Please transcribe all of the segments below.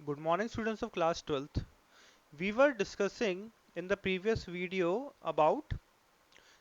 Good morning, students of class 12th. We were discussing in the previous video about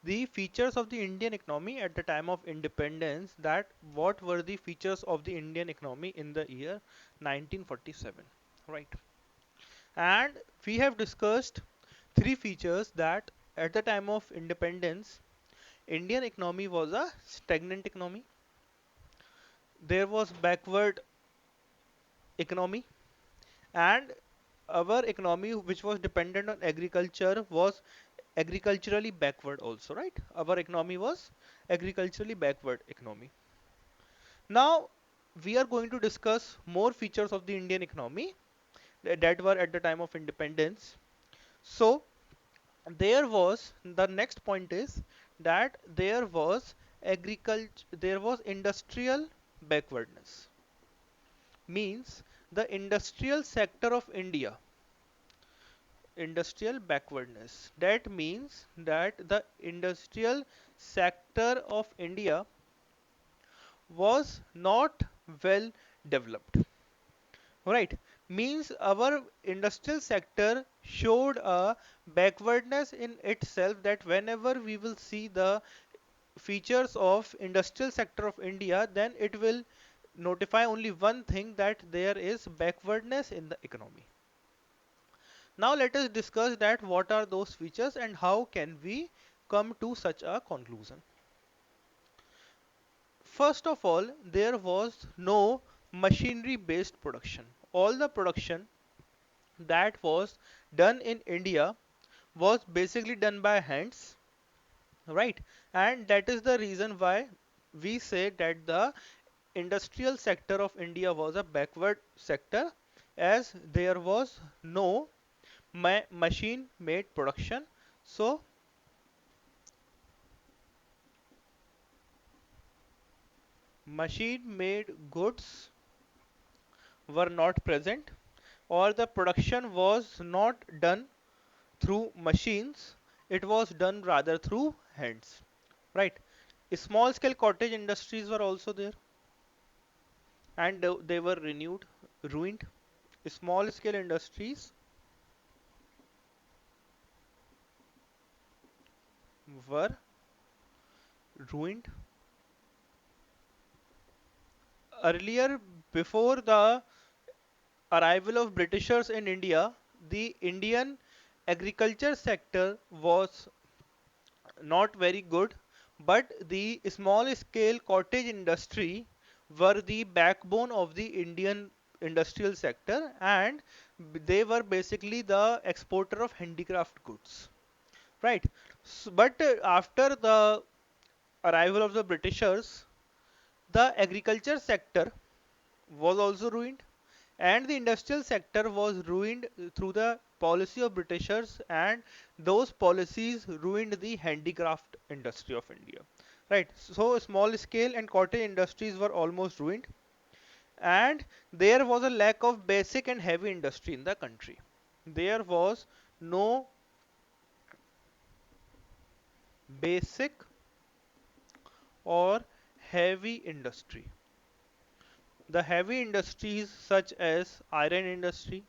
the features of the Indian economy at the time of independence, that what were the features of the Indian economy in the year 1947, right? And we have discussed three features: that at the time of independence, Indian economy was a stagnant economy, there was backward economy, and our economy, which was dependent on agriculture, was agriculturally backward also, right? Our economy was agriculturally backward economy. Now we are going to discuss more features of the Indian economy that were at the time of independence. So there was, the next point is that there was industrial backwardness. Means the industrial sector of India, industrial backwardness, that means that the industrial sector of India was not well developed, right? Means our industrial sector showed a backwardness in itself, that whenever we will see the features of industrial sector of India, then it will notify only one thing, that there is backwardness in the economy. Now let us discuss that what are those features and how can we come to such a conclusion. First of all, there was no machinery based production. All the production that was done in India was basically done by hands, right? And that is the reason why we say that the industrial sector of India was a backward sector, as there was no machine made production. So machine made goods were not present, or the production was not done through machines, it was done rather through hands, right? Small scale cottage industries were also there, and they were ruined. Small scale industries were ruined. Earlier, before the arrival of Britishers in India, the Indian agriculture sector was not very good, but the small scale cottage industry were the backbone of the Indian industrial sector, and they were basically the exporter of handicraft goods, right? But after the arrival of the Britishers, the agriculture sector was also ruined, and the industrial sector was ruined through the policy of Britishers, and those policies ruined the handicraft industry of India. Right, so small scale and cottage industries were almost ruined, and there was a lack of basic and heavy industry in the country. There was no basic or heavy industry. The heavy industries such as iron industry,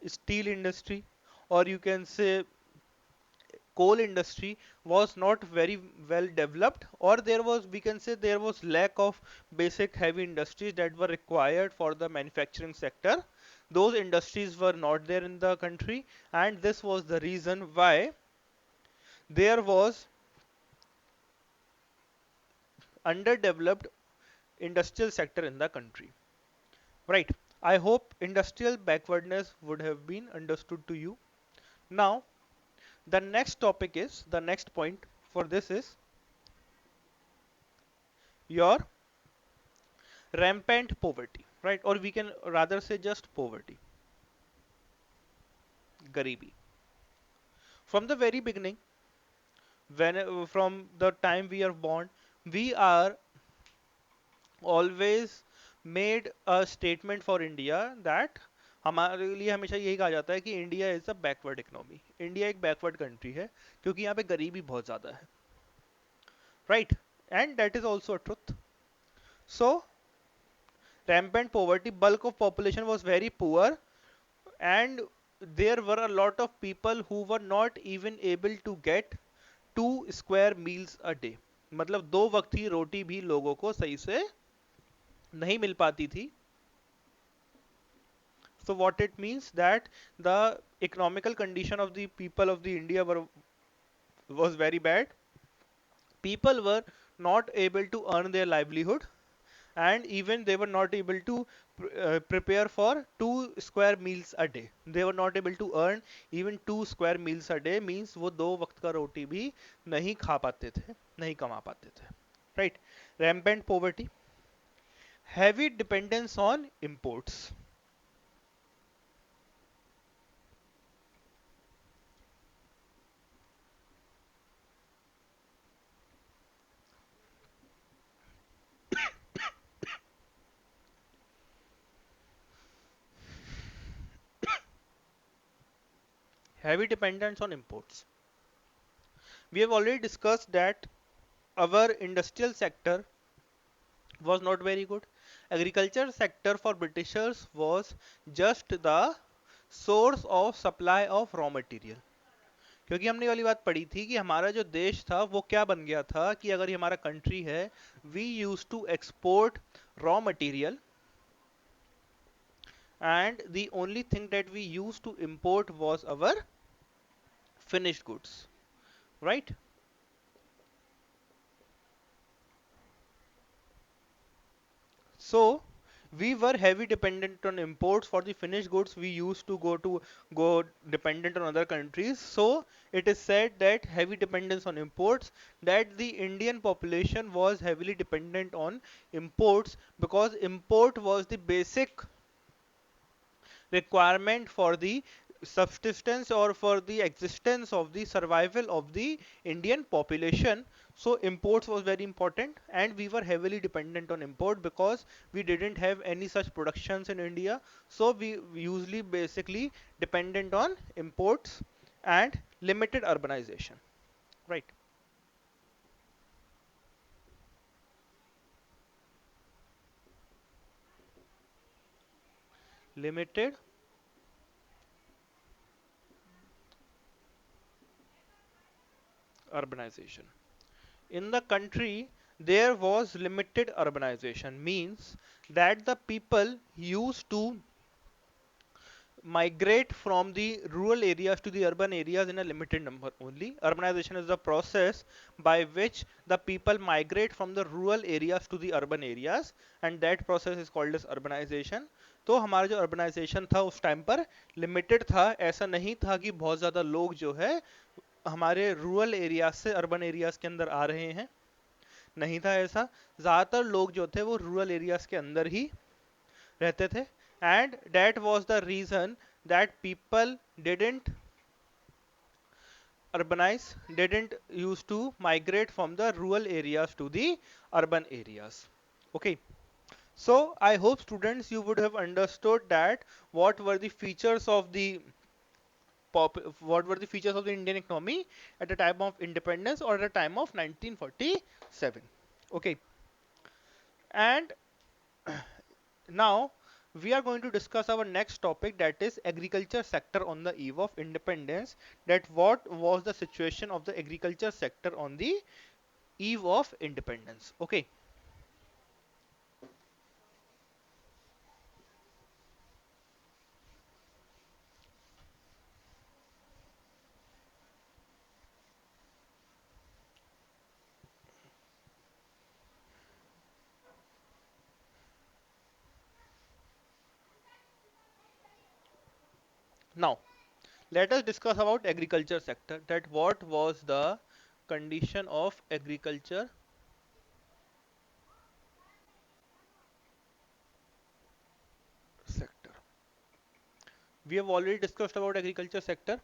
steel industry, or you can say coal industry, was not very well developed, or there was, we can say, there was lack of basic heavy industries that were required for the manufacturing sector. Those industries were not there in the country, and this was the reason why there was underdeveloped industrial sector in the country, right? I hope industrial backwardness would have been understood to you. Now the next topic is, the next point for this is your rampant poverty, right? Or we can rather say just poverty, garibi. From the very beginning, when from the time we are born, we are always made a statement for India that हमारे लिए हमेशा यही कहा जाता है कि India is a backward economy, India एक backward country है क्योंकि यहाँ पे गरीबी बहुत ज़्यादा है, right? And that is also a truth. So rampant poverty, bulk of population was very poor, and there were a lot of people who were not even able to get 2 square meals a day. मतलब 2 वक्त की रोटी भी लोगों को सही से नहीं मिल पाती थी. So what it means that the economical condition of the people of the India was very bad. People were not able to earn their livelihood, and even they were not able to prepare for 2 square meals a day. They were not able to earn even 2 square meals a day, means वो 2 वक्त का रोटी भी नहीं खा पाते थे, नहीं कमा पाते थे. Right? Rampant poverty, heavy dependence on imports. Heavy dependence on imports. We have already discussed that our industrial sector was not very good. Agriculture sector for Britishers was just the source of supply of raw material. क्योंकि हमने वाली बात पढ़ी थी कि हमारा जो देश था वो क्या बन गया था कि अगर ये हमारा कंट्री है, we use to export raw material and the only thing that we used to import was our finished goods, right? So we were heavy dependent on imports. For the finished goods we used to go dependent on other countries. So it is said that heavy dependence on imports, that the Indian population was heavily dependent on imports because import was the basic requirement for the subsistence or for the existence of the survival of the Indian population. So imports was very important, and we were heavily dependent on import because we didn't have any such productions in India. So we usually basically dependent on imports and limited urbanization. Right. Limited urbanization. In the country there was limited urbanization, means that the people used to migrate from the rural areas to the urban areas in a limited number only. Urbanization is the process by which the people migrate from the rural areas to the urban areas, and that process is called as urbanization. तो हमारा जो urbanization था उस time पर limited था, ऐसा नहीं था कि बहुत ज़्यादा लोग जो है हमारे रूरल एरियाज से अर्बन एरियाज के अंदर आ रहे हैं. नहीं था ऐसा. ज़्यादातर लोग जो थे वो रूरल एरियाज के अंदर ही रहते थे, and that was the reason that people didn't urbanize, didn't used to migrate from the rural areas to the urban areas. Okay, so I hope students you would have understood that what were the features of the what were the features of the Indian economy at the time of independence or at the time of 1947. Okay, and now we are going to discuss our next topic, that is agriculture sector on the eve of independence. That what was the situation of the agriculture sector on the eve of independence. Okay. Now let us discuss about agriculture sector, that what was the condition of agriculture sector. We have already discussed about agriculture sector,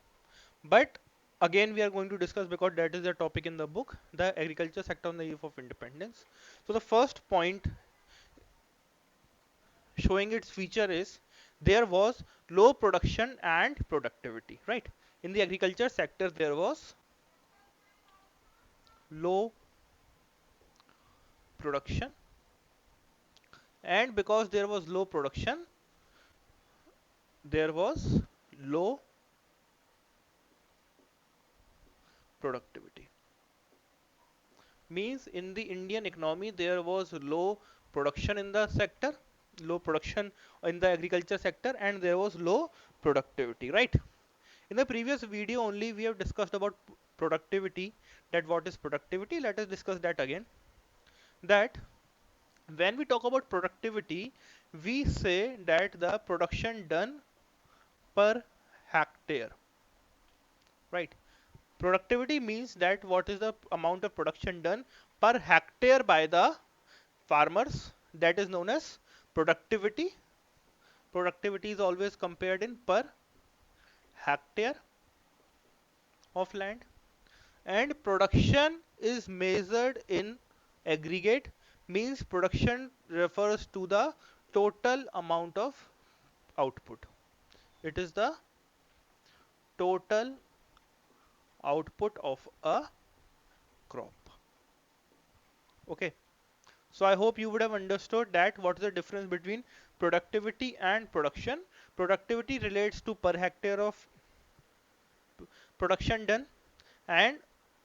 but again we are going to discuss because that is the topic in the book, the agriculture sector on the eve of independence. So the first point showing its feature is there was low production and productivity, right? In the agriculture sector there was low production, and because there was low production there was low productivity. Means in the Indian economy there was low production in the sector, low production in the agriculture sector, and there was low productivity, right? In the previous video only we have discussed about productivity, that what is productivity. Let us discuss that again. That when we talk about productivity, we say that the production done per hectare, right? Productivity means that what is the amount of production done per hectare by the farmers, that is known as productivity. Productivity is always compared in per hectare of land, and production is measured in aggregate, means production refers to the total amount of output. It is the total output of a crop. Okay, so I hope you would have understood that what is the difference between productivity and production. Productivity relates to per hectare of production done, and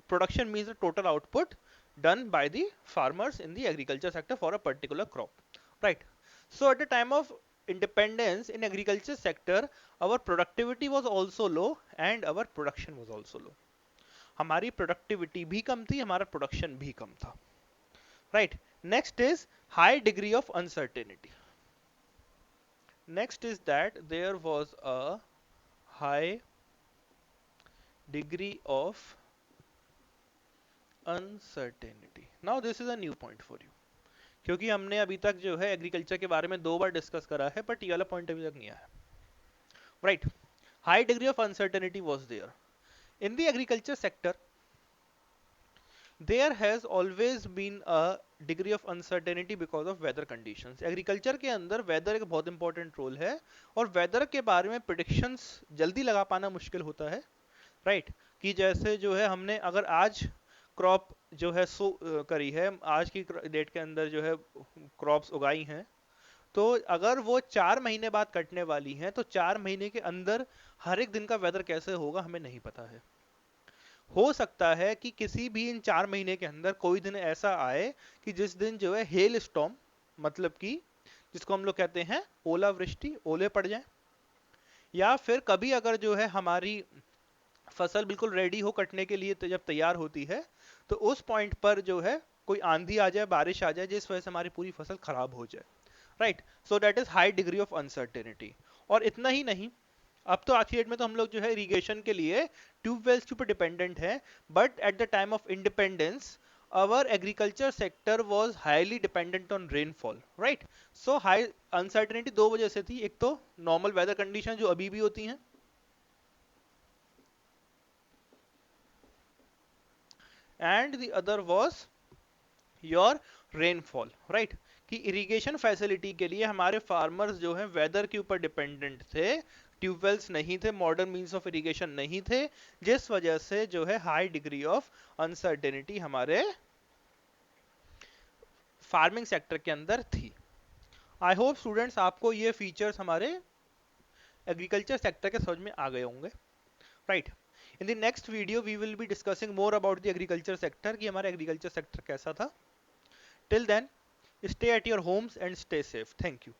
production means the total output done by the farmers in the agriculture sector for a particular crop, right? So at the time of independence in agriculture sector, our productivity was also low and our production was also low. हमारी productivity भी कम थी, हमारा production भी कम था, right? Next is high degree of uncertainty. Next is that there was a high degree of uncertainty. Now this is a new point for you, क्योंकि हमने अभी तक जो है एग्रीकल्चर के बारे में 2 बार डिस्कस करा है, बट ये वाला पॉइंट अभी तक नहीं आया, right? High degree of uncertainty was there in the agriculture sector. There has always been a degree of uncertainty because of weather conditions. Agriculture के अंदर वेदर एक बहुत इंपॉर्टेंट रोल है, और वेदर के बारे में प्रिडिक्शंस जल्दी लगा पाना मुश्किल होता है, राइट? कि जैसे जो है हमने अगर आज क्रॉप जो है सो करी है, आज की डेट के अंदर जो है क्रॉप्स उगाई हैं, तो अगर वो 4 महीने बाद कटने वाली हैं, तो 4 महीने के अंदर हर एक दिन का वेदर कैसे होगा हमें नहीं पता है. हो सकता है कि किसी भी इन 4 महीने के अंदर कोई दिन ऐसा आए कि जिस दिन जो है हेल स्टॉर्म, मतलब कि जिसको हम लोग कहते हैं ओलावृष्टि, ओले पड़ जाए, या फिर कभी अगर जो है हमारी फसल बिल्कुल रेडी हो कटने के लिए, तो जब तैयार होती है तो उस पॉइंट पर जो है कोई आंधी आ जाए, बारिश आ जाए, जिस वजह से हमारी पूरी फसल खराब हो जाए, right? So that is high degree of uncertainty. और इतना ही नहीं, अब तो आज की डेट में तो हम लोग जो है इरिगेशन के लिए ट्यूबवेल्स के ऊपर डिपेंडेंट है, but at the time of independence our agriculture sector was highly dependent on rainfall, right? So high uncertainty 2 वजह से थी. एक तो नॉर्मल वेदर कंडीशन जो अभी भी होती हैं, and the other was your rainfall, right? कि इरिगेशन फैसिलिटी के लिए हमारे फार्मर्स जो हैं वेदर के ऊपर डिपेंडेंट थे, ट्यूबवेल्स नहीं थे, मॉडर्न मींस ऑफ इरिगेशन नहीं थे, जिस वजह से जो है हाई डिग्री ऑफ अनसर्टेनिटी हमारे फार्मिंग सेक्टर के अंदर थी. आई होप स्टूडेंट्स आपको ये फीचर्स हमारे एग्रीकल्चर सेक्टर के समझ में आ गए होंगे, right? In the next video we will be discussing more about the agriculture sector, कि हमारा एग्रीकल्चर सेक्टर कैसा था. Till then, stay at your homes and stay safe. Thank you.